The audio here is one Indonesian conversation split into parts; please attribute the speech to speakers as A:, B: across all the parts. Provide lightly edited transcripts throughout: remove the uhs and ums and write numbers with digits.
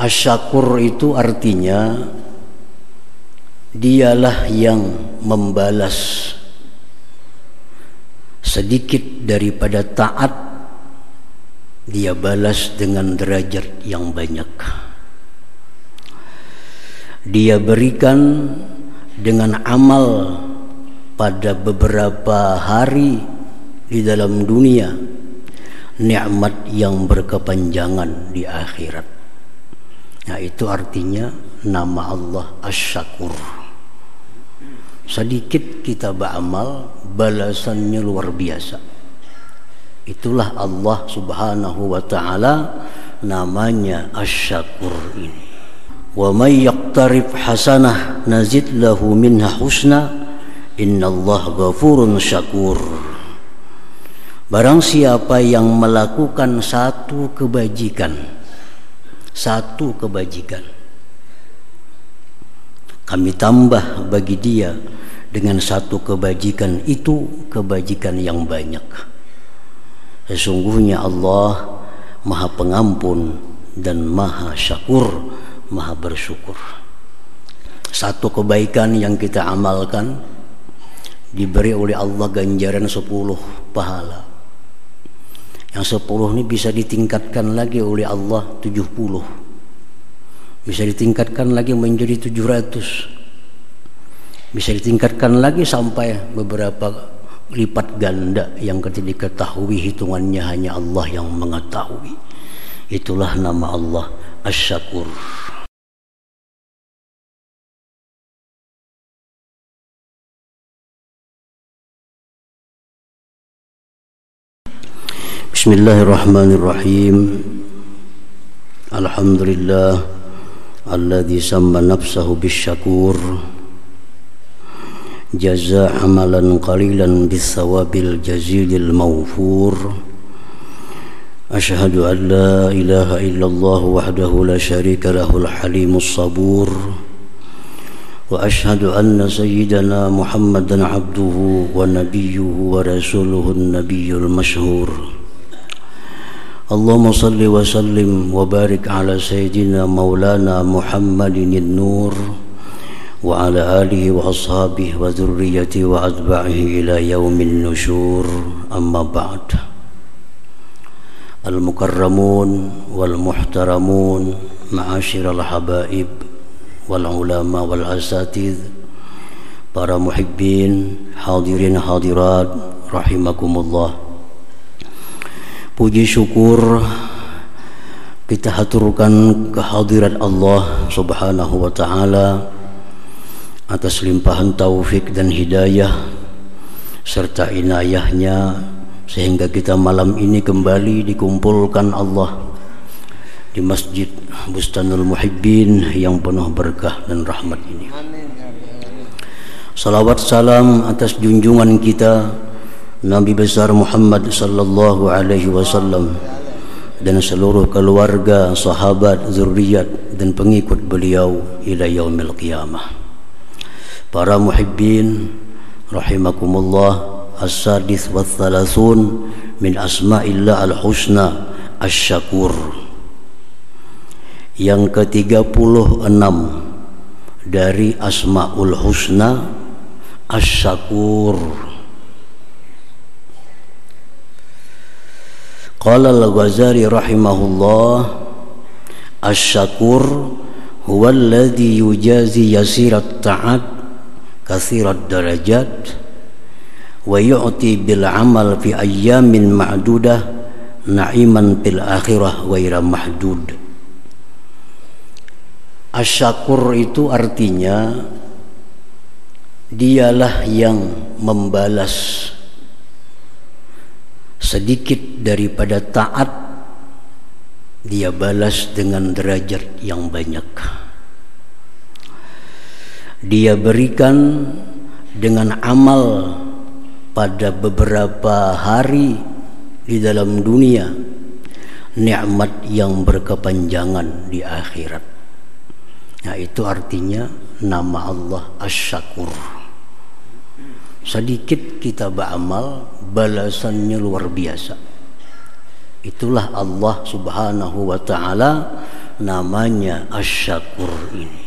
A: Asy-syakur itu artinya dialah yang membalas sedikit daripada taat, dia balas dengan derajat yang banyak. Dia berikan dengan amal pada beberapa hari di dalam dunia, nikmat yang berkepanjangan di akhirat. Nah, itu artinya nama Allah Asy-syakur. Sedikit kita beramal, balasannya luar biasa. Itulah Allah Subhanahu wa ta'ala, namanya Asy-syakur ini. Wa may yaqtarif hasanah nazid lahu minha husna innallaha ghafurun syakur. Barang siapa yang melakukan satu kebajikan, kami tambah bagi dia dengan satu kebajikan itu kebajikan yang banyak. Sesungguhnya Allah Maha Pengampun dan Maha Syakur, Maha bersyukur. Satu kebaikan yang kita amalkan diberi oleh Allah ganjaran 10 pahala. Yang 10 ini bisa ditingkatkan lagi oleh Allah 70. Bisa ditingkatkan lagi menjadi 700. Bisa ditingkatkan lagi sampai beberapa lipat ganda yang ketika diketahui hitungannya hanya Allah yang mengetahui. Itulah nama Allah Asy-syakur. Bismillahirrahmanirrahim. Alhamdulillah alladzi samma nafsahu bisyakur, jaza amalan qalilan bisawabil jazilil mawfur. Asyhadu an la ilaha illallah wahdahu la syarika lahul halimus sabur. Wa asyhadu anna sayyidana Muhammadan abduhu wa nabiyyuhu wa rasuluhun nabiyyul masyhur. Allahumma salli wa sallim wa barik ala sayyidina maulana Muhammadin nur wa ala alihi wa ashabihi wa dhurriyyati wa atba'ihi ila yaumin nusyur. Amma ba'd. Al-mukarramun wal muhtaramun ma'asyiral habaib wal ulama wal asatidh, para muhibbin, hadirin hadirat rahimakumullah. Puji syukur kita haturkan kehadirat Allah Subhanahu wa ta'ala atas limpahan taufik dan hidayah serta inayahnya, sehingga kita malam ini kembali dikumpulkan Allah di Masjid Bustanul Muhibbin yang penuh berkah dan rahmat ini. Salawat salam atas junjungan kita Nabi besar Muhammad sallallahu alaihi wasallam dan seluruh keluarga, sahabat, zuriat dan pengikut beliau ila yaumil qiyamah. Para muhibbin rahimakumullah, as-sadis wa thalathun min asma'illah al-husna asy-syakur. Yang ke-36 dari asmaul husna asy-syakur. Qala al-Ghazali rahimahullah, asy-syakur huwa alladhi yujazi yasirat ta'at kathirat darajat wa yu'ti bil amal fi ayyamin ma'dudah na'iman fil akhirah ghaira mahdud. Asy-syakur itu artinya dialah yang membalas sedikit daripada taat, dia balas dengan derajat yang banyak. Dia berikan dengan amal pada beberapa hari di dalam dunia, nikmat yang berkepanjangan di akhirat. Nah, itu artinya nama Allah Asy-syakur. Sedikit kita beramal, balasannya luar biasa. Itulah Allah Subhanahu wa ta'ala, namanya Asy-Syakur ini.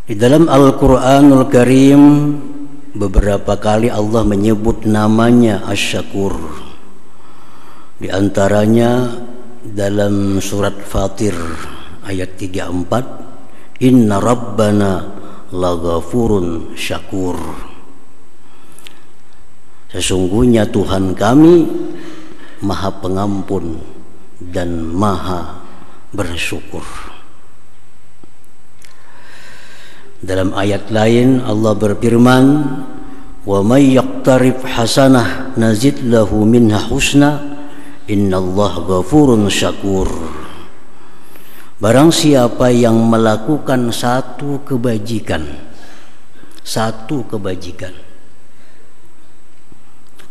A: Di dalam Al-Qur'anul Karim beberapa kali Allah menyebut namanya Asy-Syakur. Di antaranya dalam surat Fatir ayat 34, Inna Rabbana laghafurun syakur. Sesungguhnya Tuhan kami Maha Pengampun dan Maha Bersyukur. Dalam ayat lain Allah berfirman, wa may yaqtarif hasanah nazid lahu minha husna innallaha ghafurun syakur. Barang siapa yang melakukan satu kebajikan,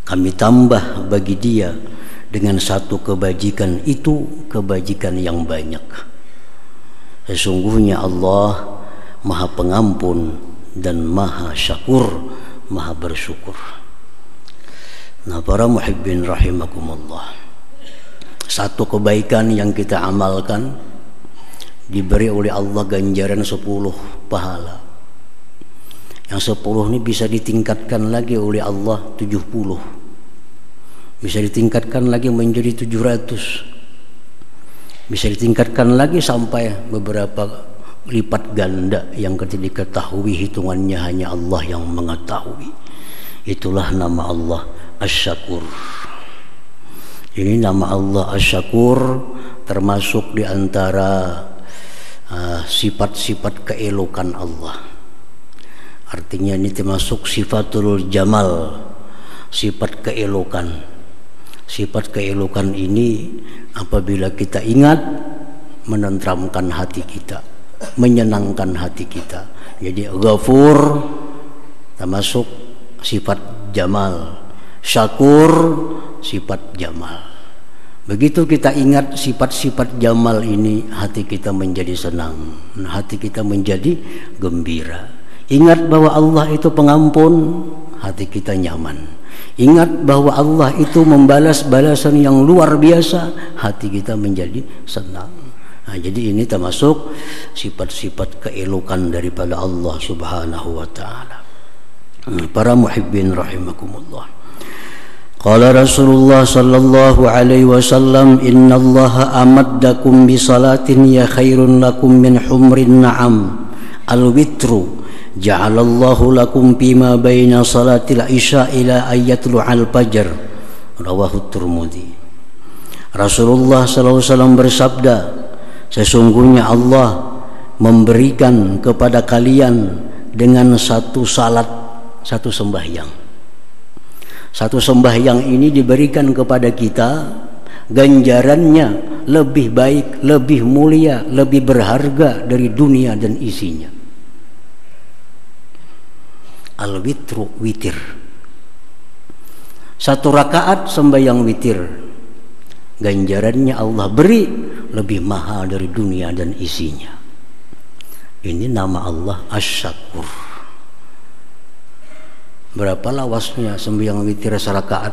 A: kami tambah bagi dia dengan satu kebajikan itu kebajikan yang banyak. Sesungguhnya Allah Maha Pengampun dan Maha Syakur, Maha Bersyukur. Nah, para muhibbin rahimakumullah, satu kebaikan yang kita amalkan diberi oleh Allah ganjaran 10 pahala. Yang 10 ini bisa ditingkatkan lagi oleh Allah 70. Bisa ditingkatkan lagi menjadi 700. Bisa ditingkatkan lagi sampai beberapa lipat ganda yang ketika diketahui hitungannya hanya Allah yang mengetahui. Itulah nama Allah Asy-Syakur. Ini nama Allah Asy-Syakur termasuk di antara sifat-sifat keelokan Allah. Artinya ini termasuk sifatul jamal, sifat keelokan. Sifat keelokan ini apabila kita ingat menenteramkan hati kita, menyenangkan hati kita. Jadi Ghafur termasuk sifat jamal, Syakur sifat jamal. Begitu kita ingat sifat-sifat jamal ini, hati kita menjadi senang, hati kita menjadi gembira. Ingat bahwa Allah itu pengampun, hati kita nyaman. Ingat bahwa Allah itu membalas balasan yang luar biasa, hati kita menjadi senang. Nah, jadi ini termasuk sifat-sifat keelokan daripada Allah Subhanahu wa taala. Para muhibbin rahimakumullah. Qala Rasulullah sallallahu alaihi wasallam, innallaha amaddakum bi salatin ya khairun lakum min humrin na'am al-witru ja'alallahu lakum bima baina salatil isya ila ayatul al-fajr. Rawahu Tirmidzi. Rasulullah sallallahu alaihi wasallam bersabda, sesungguhnya Allah memberikan kepada kalian dengan satu salat, satu sembahyang. Satu sembahyang ini diberikan kepada kita, ganjarannya lebih baik, lebih mulia, lebih berharga dari dunia dan isinya. Al-witru, witir. Satu rakaat sembahyang witir, ganjarannya Allah beri lebih mahal dari dunia dan isinya. Ini nama Allah Asy-Syakur. Berapa lawasnya sembahyang witir sarakaat?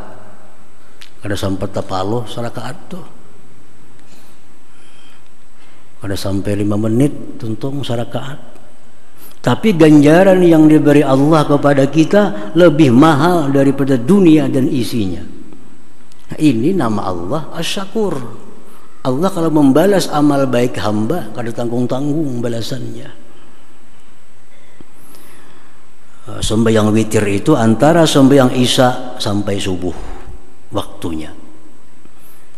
A: Ada sampai tapalo sarakaat tuh. Ada sampai 5 menit tuntung sarakaat. Tapi ganjaran yang diberi Allah kepada kita lebih mahal daripada dunia dan isinya. Nah, ini nama Allah Asy-Syakur. Allah kalau membalas amal baik hamba, kada tanggung-tanggung balasannya. Sembahyang witir itu antara sembahyang isya sampai subuh waktunya.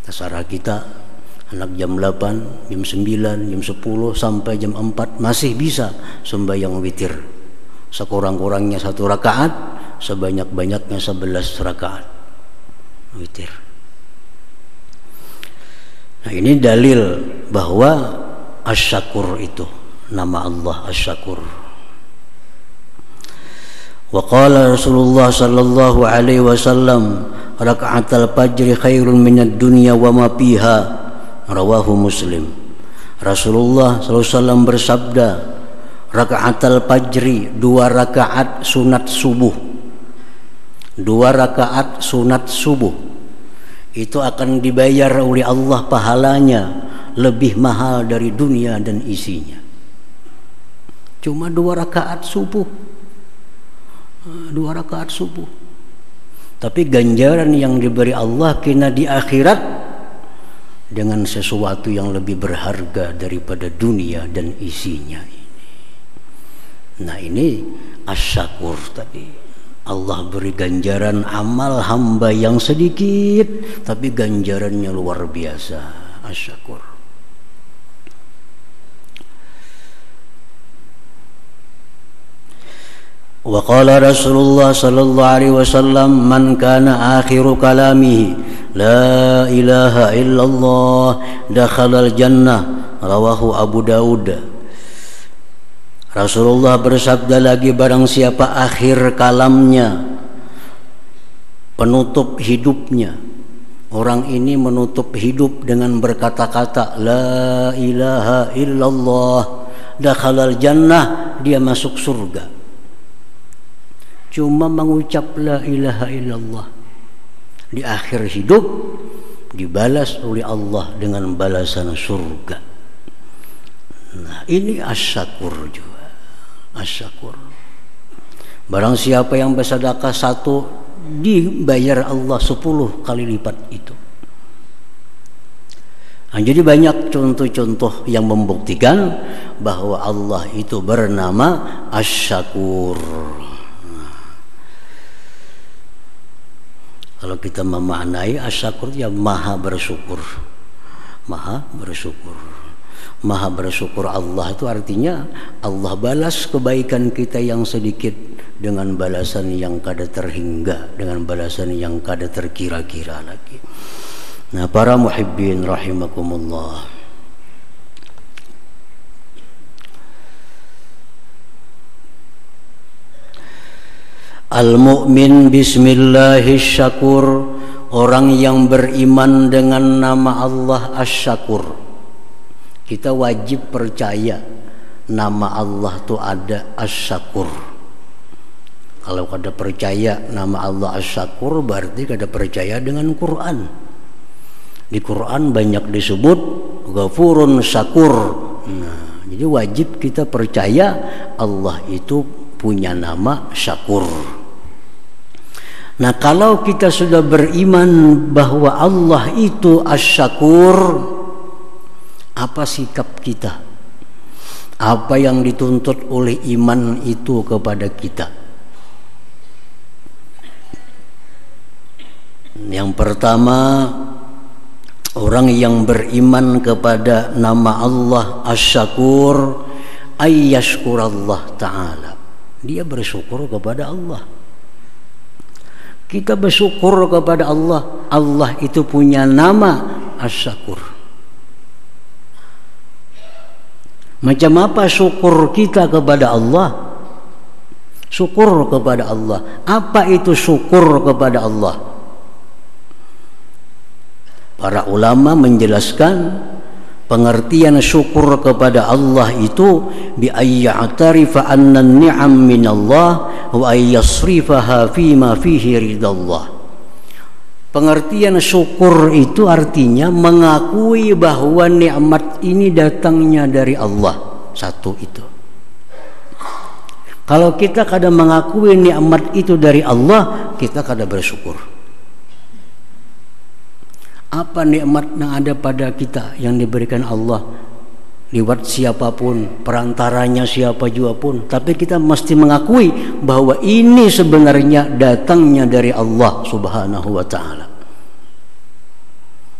A: Terserah kita, anak jam 8, jam 9, jam 10 sampai jam 4 masih bisa sembahyang witir. Sekurang-kurangnya 1 rakaat, sebanyak-banyaknya 11 rakaat witir. Nah, ini dalil bahwa Asy-Syakur itu nama Allah Asy-Syakur. Wa qala Rasulullah sallallahu alaihi wasallam, raka'atul fajri khairun minad dunya wa ma fiha. Rawahu Muslim. Rasulullah sallallahu alaihi wasallam bersabda, raka'atul fajri, 2 rakaat sunat subuh. 2 rakaat sunat subuh itu akan dibayar oleh Allah pahalanya lebih mahal dari dunia dan isinya. Cuma 2 rakaat subuh, 2 rakaat subuh. Tapi ganjaran yang diberi Allah kena di akhirat dengan sesuatu yang lebih berharga daripada dunia dan isinya ini. Nah, ini asyakur tadi. Allah beri ganjaran amal hamba yang sedikit, tapi ganjarannya luar biasa. Asyakur. Wa qala Rasulullah sallallahu alaihi wasallam, man kana akhiru kalamihi la ilaha illallah dakhalal jannah, rawahu Abu Daud. Rasulullah bersabda lagi, barang siapa akhir kalamnya, penutup hidupnya, orang ini menutup hidup dengan berkata-kata la ilaha illallah dakhalal jannah, dia masuk surga. Cuma mengucap la ilaha illallah, di akhir hidup dibalas oleh Allah dengan balasan surga. Nah, ini asyakur juga. Asyakur. Barang siapa yang bersedekah 1, dibayar Allah 10 kali lipat itu. Nah, jadi banyak contoh-contoh yang membuktikan bahwa Allah itu bernama Asyakur. Nah, kalau kita memaknai Asyakur, ya maha bersyukur. Maha bersyukur. Maha bersyukur Allah itu artinya Allah balas kebaikan kita yang sedikit dengan balasan yang kada terhingga, dengan balasan yang kada terkira-kira lagi. Nah, para muhibbin rahimakumullah, al-mu'min bismillahirrahmanirrahim, orang yang beriman dengan nama Allah Asyakur. Kita wajib percaya nama Allah itu ada Asyakur. Kalau kada percaya nama Allah Asyakur, berarti kada percaya dengan Quran. Di Quran banyak disebut Ghafurun Syakur. Nah, jadi wajib kita percaya Allah itu punya nama Syakur. Nah, kalau kita sudah beriman bahwa Allah itu Asyakur, apa sikap kita? Apa yang dituntut oleh iman itu kepada kita? Yang pertama, orang yang beriman kepada nama Allah Asyakur, ayyashkurallah ta'ala, dia bersyukur kepada Allah. Kita bersyukur kepada Allah. Allah itu punya nama Asyakur. Macam apa syukur kita kepada Allah? Syukur kepada Allah. Apa itu syukur kepada Allah? Para ulama menjelaskan pengertian syukur kepada Allah itu bi ayya'tarifa anna an-ni'am min Allah wa ayyasrifaha fima fihi ridallah. Pengertian syukur itu artinya mengakui bahwa nikmat ini datangnya dari Allah. Satu itu. Kalau kita kadang mengakui nikmat itu dari Allah, kita kadang bersyukur. Apa nikmat yang ada pada kita yang diberikan Allah? Lewat siapapun, perantaranya siapa juga pun, tapi kita mesti mengakui bahwa ini sebenarnya datangnya dari Allah Subhanahu wa ta'ala.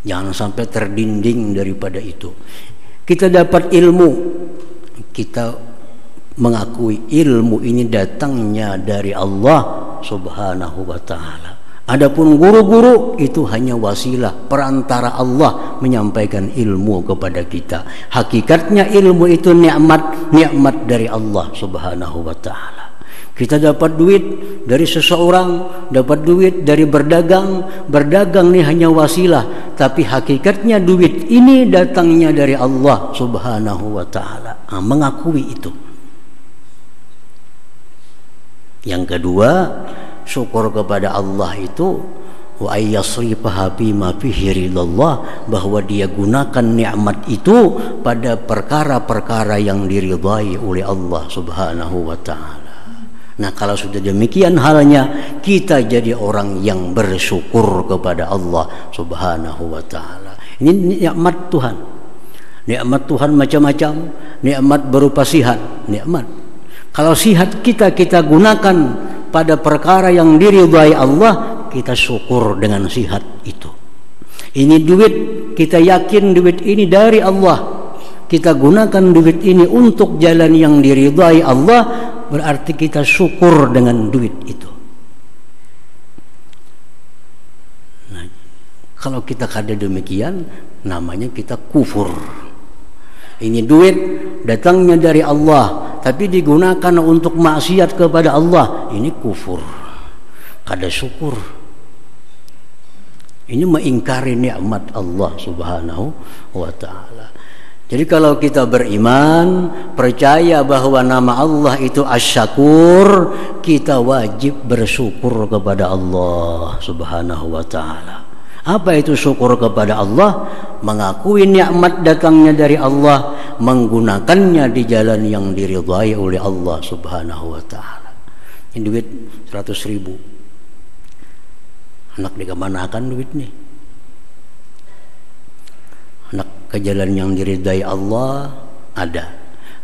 A: Jangan sampai terdinding daripada itu. Kita dapat ilmu, kita mengakui ilmu ini datangnya dari Allah Subhanahu wa ta'ala. Adapun guru-guru itu hanya wasilah, perantara Allah menyampaikan ilmu kepada kita. Hakikatnya ilmu itu nikmat dari Allah Subhanahu wa ta'ala. Kita dapat duit dari seseorang, dapat duit dari berdagang. Berdagang ini hanya wasilah, tapi hakikatnya duit ini datangnya dari Allah Subhanahu wa ta'ala. Mengakui itu. Yang kedua, syukur kepada Allah itu wa ayyasrifaha bima fihi ridallah, bahwa dia gunakan nikmat itu pada perkara-perkara yang diridhai oleh Allah Subhanahu wa taala. Nah, kalau sudah demikian halnya, kita jadi orang yang bersyukur kepada Allah Subhanahu wa taala. Ini nikmat Tuhan. Nikmat Tuhan macam-macam, nikmat berupa sihat, nikmat. Kalau sihat kita gunakan pada perkara yang diridhai Allah, kita syukur dengan sihat itu. Ini duit, kita yakin duit ini dari Allah. Kita gunakan duit ini untuk jalan yang diridhai Allah, berarti kita syukur dengan duit itu. Nah, kalau kita kada demikian, namanya kita kufur. Ini duit datangnya dari Allah, tapi digunakan untuk maksiat kepada Allah, ini kufur. Kada syukur. Ini mengingkari nikmat Allah Subhanahu wa taala. Jadi kalau kita beriman, percaya bahwa nama Allah itu Asy-Syakur, kita wajib bersyukur kepada Allah Subhanahu wa taala. Apa itu syukur kepada Allah? Mengakui nikmat datangnya dari Allah, menggunakannya di jalan yang diridhai oleh Allah Subhanahu wa taala. Ini duit 100.000. Anak dikemanakan duit nih? Anak ke jalan yang diridhai Allah ada.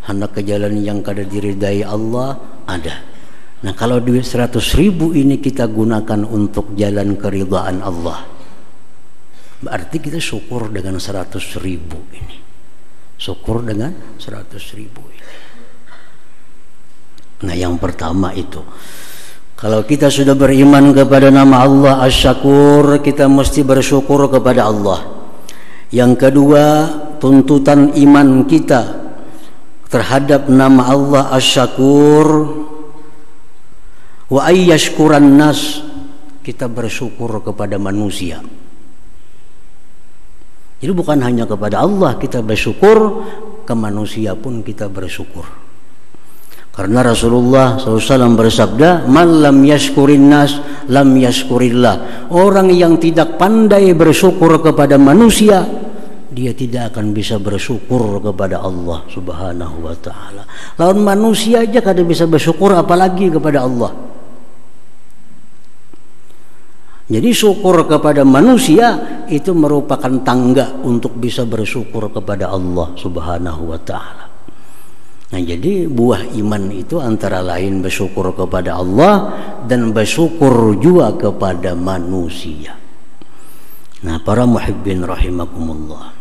A: Anak ke jalan yang kada diridhai Allah ada. Nah, kalau duit 100.000 ini kita gunakan untuk jalan keridhaan Allah, berarti kita syukur dengan 100.000 ini. Syukur dengan 100.000 ini. Nah, yang pertama itu, kalau kita sudah beriman kepada nama Allah Asy-Syakur, kita mesti bersyukur kepada Allah. Yang kedua, tuntutan iman kita terhadap nama Allah Asy-Syakur, wa ayyashkuran nas, kita bersyukur kepada manusia. Jadi bukan hanya kepada Allah kita bersyukur, ke manusia pun kita bersyukur. Karena Rasulullah SAW bersabda, "Man lam yashkurin nas, lam yashkurillah." Orang yang tidak pandai bersyukur kepada manusia, dia tidak akan bisa bersyukur kepada Allah Subhanahu wa taala. Lawan manusia aja kada bisa bersyukur, apalagi kepada Allah. Jadi syukur kepada manusia itu merupakan tangga untuk bisa bersyukur kepada Allah Subhanahu wa taala. Nah, jadi buah iman itu antara lain bersyukur kepada Allah dan bersyukur juga kepada manusia. Nah, para muhibbin rahimakumullah,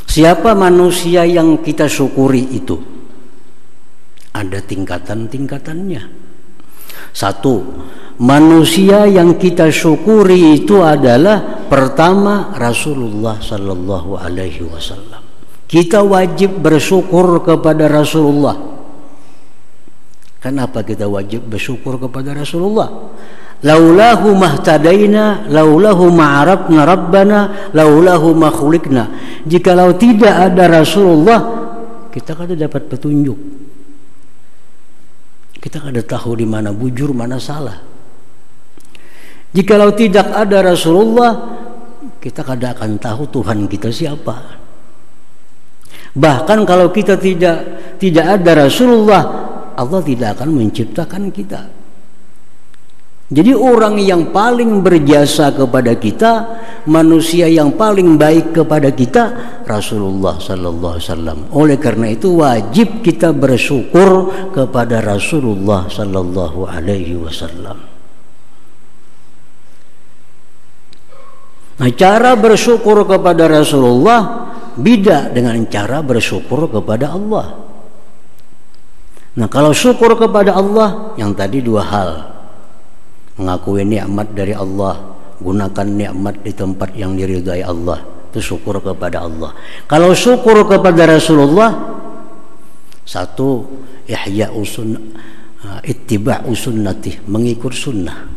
A: siapa manusia yang kita syukuri itu? Ada tingkatan-tingkatannya. Satu, manusia yang kita syukuri itu adalah pertama Rasulullah sallallahu alaihi wasallam. Kita wajib bersyukur kepada Rasulullah. Kenapa kita wajib bersyukur kepada Rasulullah? Laulahu mahtadaina, laulahu ma'arafna rabbana, laulahu ma khuliqna. Jikalau tidak ada Rasulullah, kita kada dapat petunjuk. Kita kada tahu di mana bujur, mana salah. Jikalau tidak ada Rasulullah, kita kada akan tahu Tuhan kita siapa. Bahkan kalau kita tidak ada Rasulullah, Allah tidak akan menciptakan kita. Jadi orang yang paling berjasa kepada kita, manusia yang paling baik kepada kita, Rasulullah sallallahu alaihi wasallam. Oleh karena itu wajib kita bersyukur kepada Rasulullah sallallahu alaihi wasallam. Nah, cara bersyukur kepada Rasulullah beda dengan cara bersyukur kepada Allah. Nah, kalau syukur kepada Allah, yang tadi dua hal, mengakui nikmat dari Allah, gunakan nikmat di tempat yang diridhai Allah, itu syukur kepada Allah. Kalau syukur kepada Rasulullah, satu, ihya'u sunnah, ittiba'u sunnatih, mengikut sunnah.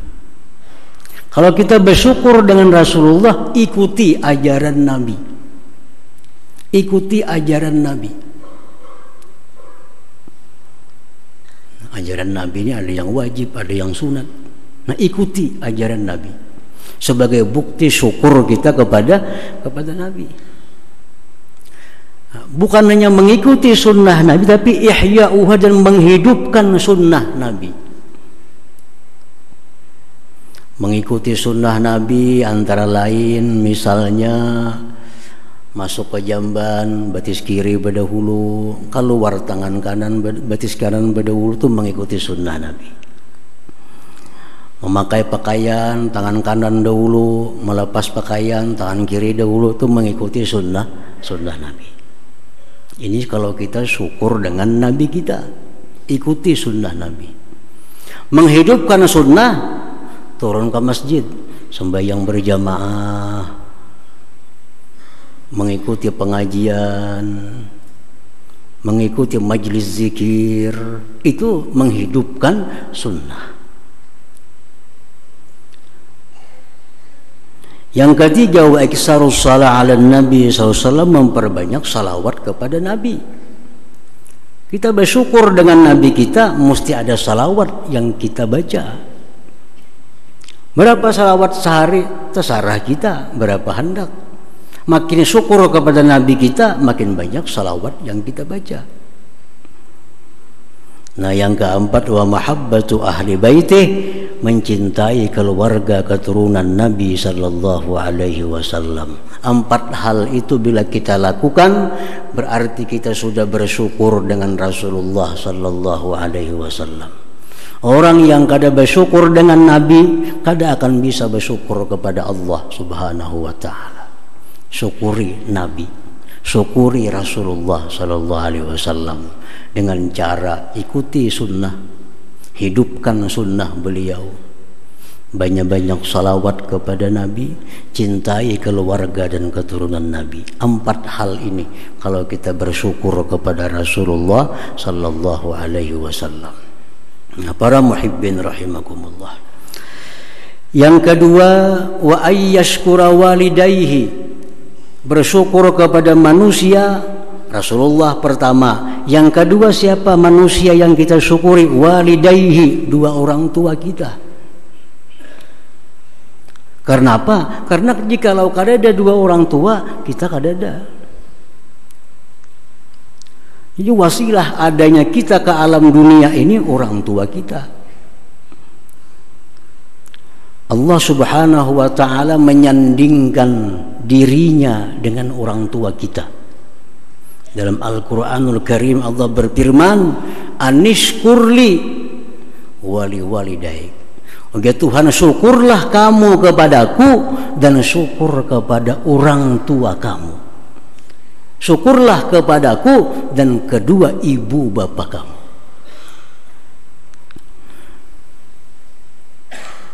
A: Kalau kita bersyukur dengan Rasulullah, ikuti ajaran Nabi. Ikuti ajaran Nabi. Ajaran Nabi ini ada yang wajib, ada yang sunat. Nah, ikuti ajaran Nabi. sebagai bukti syukur kita kepada Nabi. Bukan hanya mengikuti sunnah Nabi, tapi ihya'uha, dan menghidupkan sunnah Nabi. Mengikuti sunnah Nabi antara lain misalnya masuk ke jamban batis kiri berdahulu, keluar tangan kanan batis kanan berdahulu, itu mengikuti sunnah Nabi. Memakai pakaian tangan kanan dahulu, melepas pakaian tangan kiri dahulu, itu mengikuti sunnah Nabi. Ini kalau kita syukur dengan Nabi kita, ikuti sunnah Nabi. Menghidupkan sunnah, turun ke masjid, sembahyang berjamaah, mengikuti pengajian, mengikuti majlis zikir, itu menghidupkan sunnah. Yang ketiga, wa iksarus shalah ala Nabi SAW, memperbanyak salawat kepada Nabi. Kita bersyukur dengan Nabi kita, mesti ada salawat yang kita baca. Berapa salawat sehari terserah kita, berapa hendak. Makin syukur kepada Nabi kita, makin banyak salawat yang kita baca. Nah, yang keempat, wa mahabbatu ahli baitih, mencintai keluarga keturunan Nabi sallallahu alaihi wasallam. 4 hal itu bila kita lakukan, berarti kita sudah bersyukur dengan Rasulullah sallallahu alaihi wasallam. Orang yang kada bersyukur dengan Nabi, kada akan bisa bersyukur kepada Allah subhanahu wa ta'ala. Syukuri Nabi, syukuri Rasulullah sallallahu alaihi wasallam dengan cara ikuti sunnah, hidupkan sunnah beliau, banyak-banyak salawat kepada Nabi, cintai keluarga dan keturunan Nabi. 4 hal ini kalau kita bersyukur kepada Rasulullah sallallahu alaihi wasallam. Nah, para muhibbin rahimakumullah. Yang kedua, wa ayyashkura walidayhi, bersyukur kepada manusia. Rasulullah pertama. Yang kedua, siapa manusia yang kita syukuri? Walidayhi, 2 orang tua kita. Karena apa? Karena jikalau kada ada 2 orang tua, kita kada ada. Jadi wasilah adanya kita ke alam dunia ini orang tua kita. Allah subhanahu wa ta'ala menyandingkan dirinya dengan orang tua kita. Dalam Al-Quranul Karim Allah berfirman, anishkurli wali walidaik. Oke Tuhan, syukurlah kamu kepadaku dan syukur kepada orang tua kamu. Syukurlah kepadaku dan kedua ibu bapa kamu.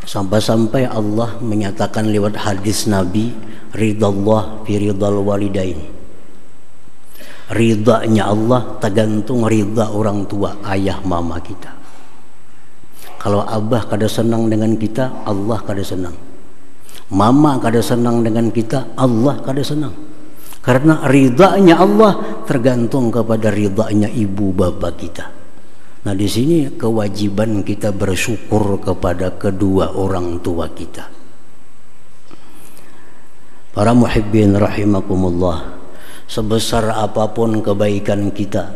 A: Sampai-sampai Allah menyatakan lewat hadis Nabi, ridallah fi ridal walidain. Ridanya Allah tergantung ridha orang tua, ayah mama kita. Kalau abah kada senang dengan kita, Allah kada senang. Mama kada senang dengan kita, Allah kada senang. Karena ridhanya Allah tergantung kepada ridhanya ibu bapa kita. Nah, di sini kewajiban kita bersyukur kepada kedua orang tua kita. Para muhibbin rahimakumullah, sebesar apapun kebaikan kita,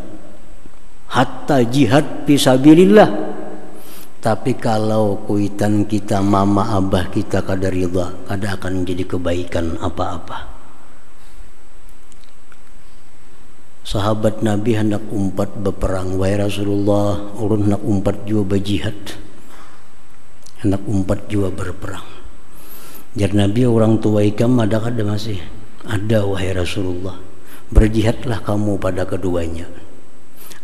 A: hatta jihad fisabilillah, tapi kalau kuitan kita mama abah kita kada ridha, kada akan jadi kebaikan apa-apa. Sahabat Nabi hendak umpat berperang, wahai Rasulullah, ulun hendak umpat juga berjihad, hendak umpat juga berperang. Jar Nabi, orang tua ikam ada kada masih? Ada wahai Rasulullah. Berjihadlah kamu pada keduanya.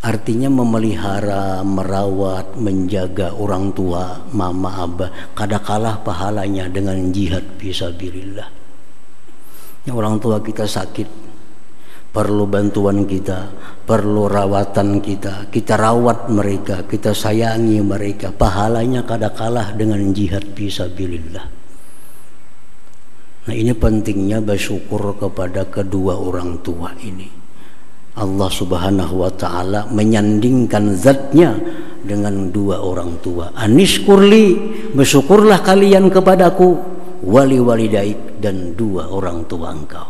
A: Artinya memelihara, merawat, menjaga orang tua, mama, abah, kada kalah pahalanya dengan jihad fisabilillah. Orang tua kita sakit, perlu bantuan kita, perlu rawatan kita, kita rawat mereka, kita sayangi mereka, pahalanya kada kalah dengan jihad fisabilillah. Nah, ini pentingnya bersyukur kepada kedua orang tua ini. Allah subhanahu wa ta'ala menyandingkan zatnya dengan 2 orang tua. Anishkurli, bersyukurlah kalian kepadaku. wali walidaik, dan dua orang tua engkau.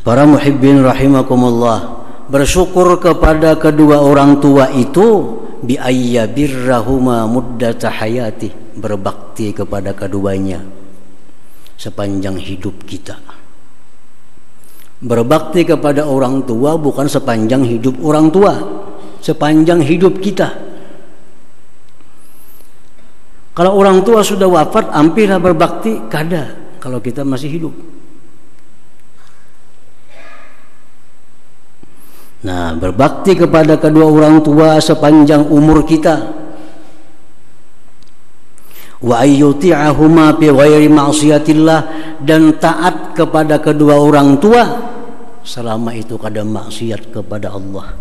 A: Para muhibbin rahimakumullah, bersyukur kepada kedua orang tua itu bi ayyabirrahuma muddata hayati, berbakti kepada keduanya sepanjang hidup kita. Berbakti kepada orang tua bukan sepanjang hidup orang tua, sepanjang hidup kita. Kalau orang tua sudah wafat, hampirlah berbakti kada kalau kita masih hidup. Nah, berbakti kepada kedua orang tua sepanjang umur kita. Wa ayyuti'ahuma bi ghairi ma'siyatillah, dan taat kepada kedua orang tua selama itu kada maksiat kepada Allah.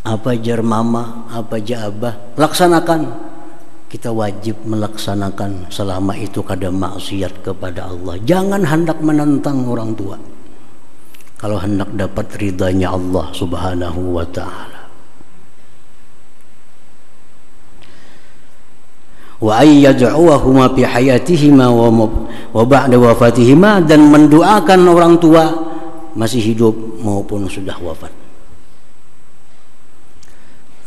A: Apa jar mama, apa jar abah, laksanakan. Kita wajib melaksanakan selama itu kada maksiat kepada Allah. Jangan hendak menentang orang tua kalau hendak dapat ridhanya Allah Subhanahu wa ta'ala. Wa ayyad'uhuma fi hayatihima wa ba'da wafatihima, dan mendoakan orang tua masih hidup maupun sudah wafat.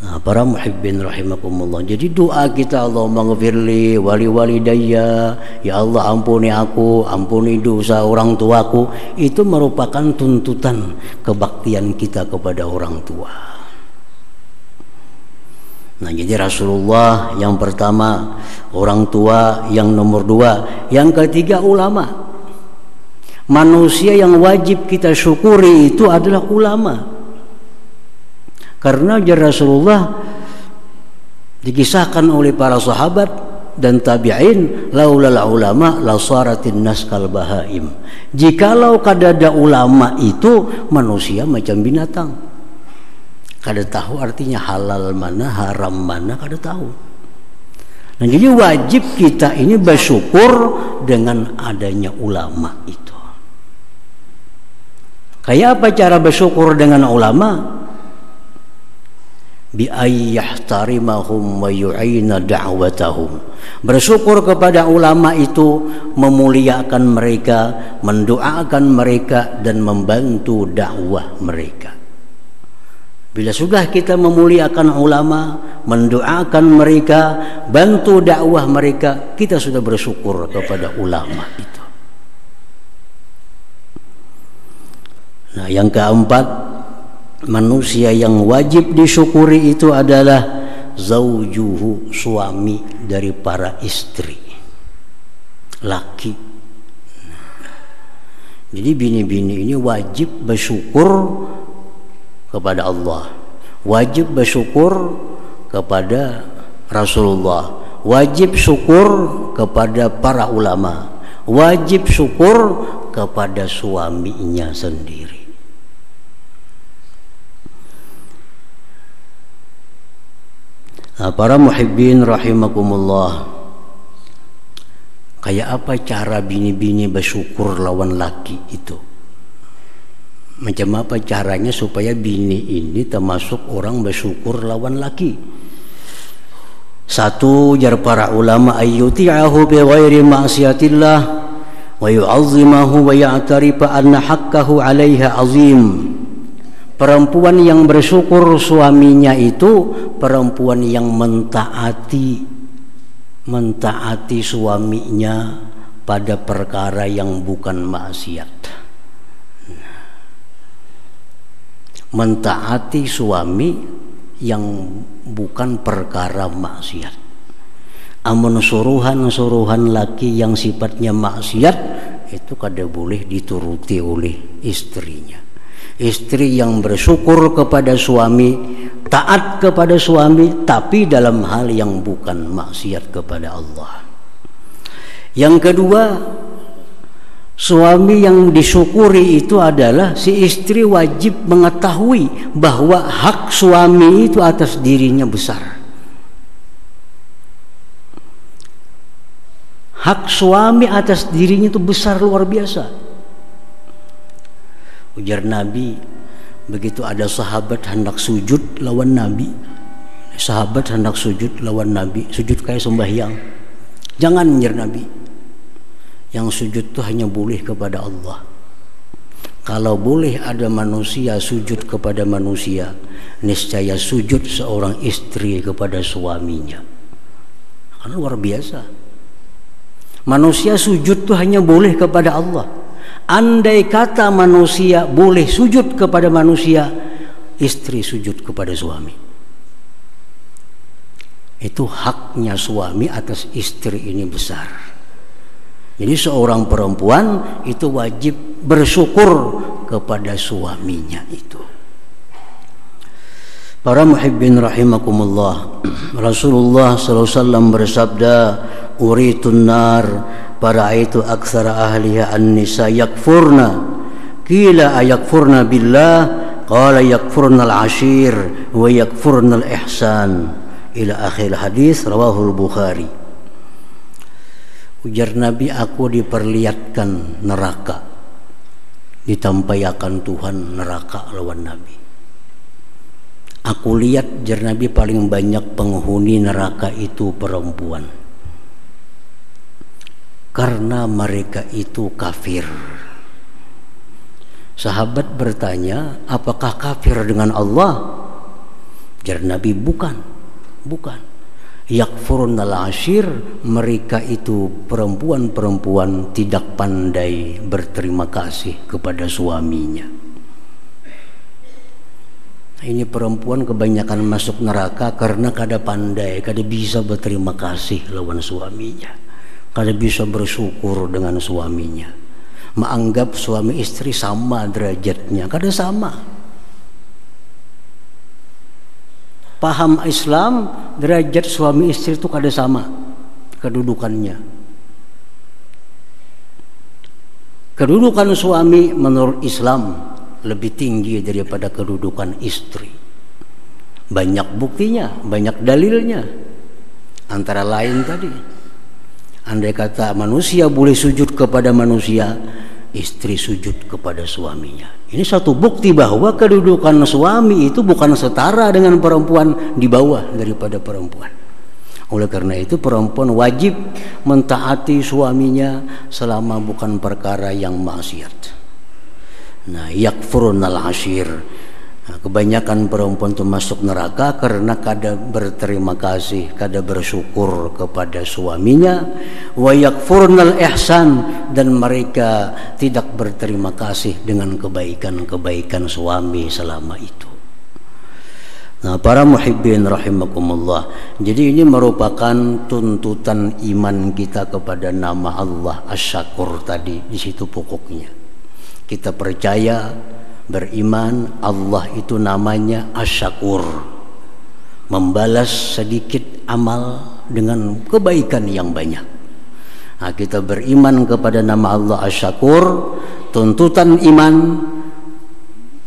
A: Nah, para muhibbin rahimakumullah, jadi doa kita, Allahumma ghfirli wali walidayya, ya Allah ampuni aku, ampuni dosa orang tuaku, itu merupakan tuntutan kebaktian kita kepada orang tua. Nah, jadi Rasulullah yang pertama, orang tua yang nomor dua, yang ketiga ulama. Manusia yang wajib kita syukuri itu adalah ulama. Karena Rasulullah dikisahkan oleh para sahabat dan tabi'in, laulal ulama la saratin nas kal bahaim. Jikalau kada ada ulama itu manusia macam binatang. Kada tahu artinya halal mana, haram mana, kada tahu. Nah, jadi wajib kita ini bersyukur dengan adanya ulama itu. Kayak apa cara bersyukur dengan ulama? Bi ayyahtarimahum wa yu'ina da'watahum. Bersyukur kepada ulama itu memuliakan mereka, mendoakan mereka, dan membantu dakwah mereka. Bila sudah kita memuliakan ulama, mendoakan mereka, bantu dakwah mereka, kita sudah bersyukur kepada ulama itu. Nah, yang keempat, manusia yang wajib disyukuri itu adalah zaujuhu, suami dari para istri, laki. Jadi bini-bini ini wajib bersyukur kepada Allah, wajib bersyukur kepada Rasulullah, wajib syukur kepada para ulama, wajib syukur kepada suaminya sendiri. Nah, para muhibbin rahimakumullah, kayak apa cara bini-bini bersyukur lawan laki itu? Macam apa caranya supaya bini ini termasuk orang bersyukur lawan laki? Satu, jar para ulama, ayyuti'ahu bi ghairi ma'siyatillah wa yu'azzimahu wa ya'tarifa anna haqqahu 'alaiha 'azim. Perempuan yang bersyukur suaminya itu perempuan yang mentaati suaminya pada perkara yang bukan maksiat. Mentaati suami yang bukan perkara maksiat. Amun suruhan laki yang sifatnya maksiat itu kada boleh dituruti oleh istrinya. Istri yang bersyukur kepada suami, taat kepada suami, tapi dalam hal yang bukan maksiat kepada Allah. Yang kedua, suami yang disyukuri itu adalah si istri wajib mengetahui bahwa hak suami itu atas dirinya besar. Hak suami atas dirinya itu besar, luar biasa. Ujar Nabi, begitu ada sahabat hendak sujud lawan Nabi, sahabat hendak sujud lawan Nabi, sujud kayak sembahyang, Jangan nyer Nabi. Yang sujud itu hanya boleh kepada Allah. Kalau boleh ada manusia sujud kepada manusia, niscaya sujud seorang istri kepada suaminya. Karena luar biasa. Manusia sujud itu hanya boleh kepada Allah. Andai kata manusia boleh sujud kepada manusia, istri sujud kepada suami. Itu haknya suami atas istri ini besar. Jadi seorang perempuan itu wajib bersyukur kepada suaminya itu. Para muhibbin rahimakumullah, Rasulullah SAW bersabda, "Uritun nar, fara'aitu aktsara ahliha an-nisa yakfurna. Qila ayakfurna billah, qala yakfurna al-ashir wa yakfurna al-ihsan." Ila akhir hadis, rawahul Bukhari. Ujar Nabi, aku diperlihatkan neraka, ditampayakan Tuhan neraka lawan Nabi. Aku lihat, jar Nabi, paling banyak penghuni neraka itu perempuan, karena mereka itu kafir. Sahabat bertanya, apakah kafir dengan Allah? Jar Nabi, bukan. Yakfurnal ashir, mereka itu perempuan-perempuan tidak pandai berterima kasih kepada suaminya. Ini perempuan kebanyakan masuk neraka karena kada pandai, kada bisa berterima kasih lawan suaminya, kada bisa bersyukur dengan suaminya, menganggap suami istri sama derajatnya, kada sama. Paham Islam, derajat suami istri itu kada sama kedudukannya. Kedudukan suami menurut Islam lebih tinggi daripada kedudukan istri. Banyak buktinya, banyak dalilnya. Antara lain tadi, andai kata manusia boleh sujud kepada manusia, istri sujud kepada suaminya. Ini satu bukti bahwa kedudukan suami itu bukan setara dengan perempuan, di bawah daripada perempuan. Oleh karena itu perempuan wajib mentaati suaminya selama bukan perkara yang maksiat. Nah, yakfurnal ashir. Nah, kebanyakan perempuan itu masuk neraka karena kada berterima kasih, kada bersyukur kepada suaminya. Wa yakfurnal ihsan, dan mereka tidak berterima kasih dengan kebaikan-kebaikan suami selama itu. Nah, para muhibbin rahimakumullah, jadi ini merupakan tuntutan iman kita kepada nama Allah Asy-Syakur tadi. Di situ pokoknya kita percaya, beriman, Allah itu namanya Asy-Syakur, membalas sedikit amal dengan kebaikan yang banyak. Nah, kita beriman kepada nama Allah Asy-Syakur, tuntutan iman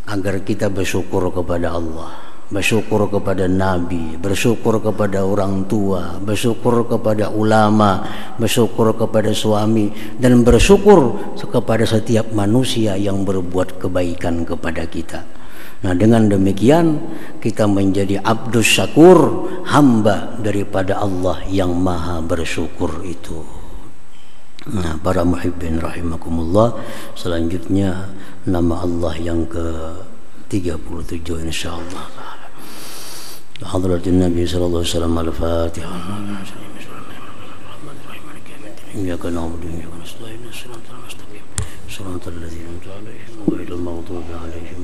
A: agar kita bersyukur kepada Allah, bersyukur kepada Nabi, bersyukur kepada orang tua, bersyukur kepada ulama, bersyukur kepada suami, dan bersyukur kepada setiap manusia yang berbuat kebaikan kepada kita. Nah, dengan demikian kita menjadi abdus syakur, hamba daripada Allah yang maha bersyukur itu. Nah, para muhibbin rahimakumullah, selanjutnya nama Allah yang ke-37 insyaallah. Hadratin Nabi sallallahu alaihi wasallam, al-Fatihah. Iyyaka na'budu wa iyyaka nasta'in, ihdinas siratal mustaqim, siratal ladzina an'amta 'alaihim ghairil maghdubi 'alaihim